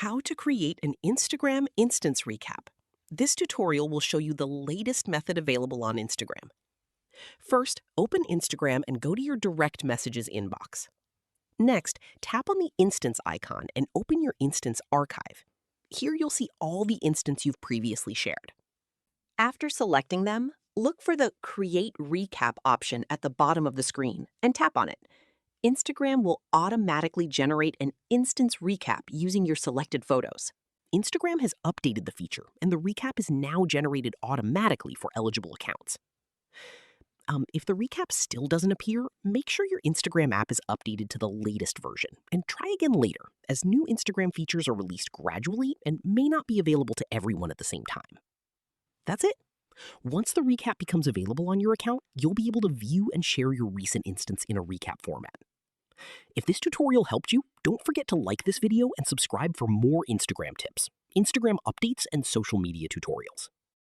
How to create an Instagram instance recap. This tutorial will show you the latest method available on Instagram. First, open Instagram and go to your direct messages inbox. Next, tap on the instance icon and open your instance archive. Here you'll see all the instances you've previously shared. After selecting them, look for the Create Recap option at the bottom of the screen and tap on it. Instagram will automatically generate an instance recap using your selected photos. Instagram has updated the feature, and the recap is now generated automatically for eligible accounts. If the recap still doesn't appear, make sure your Instagram app is updated to the latest version, and try again later, as new Instagram features are released gradually and may not be available to everyone at the same time. That's it. Once the recap becomes available on your account, you'll be able to view and share your recent instance in a recap format. If this tutorial helped you, don't forget to like this video and subscribe for more Instagram tips, Instagram updates, and social media tutorials.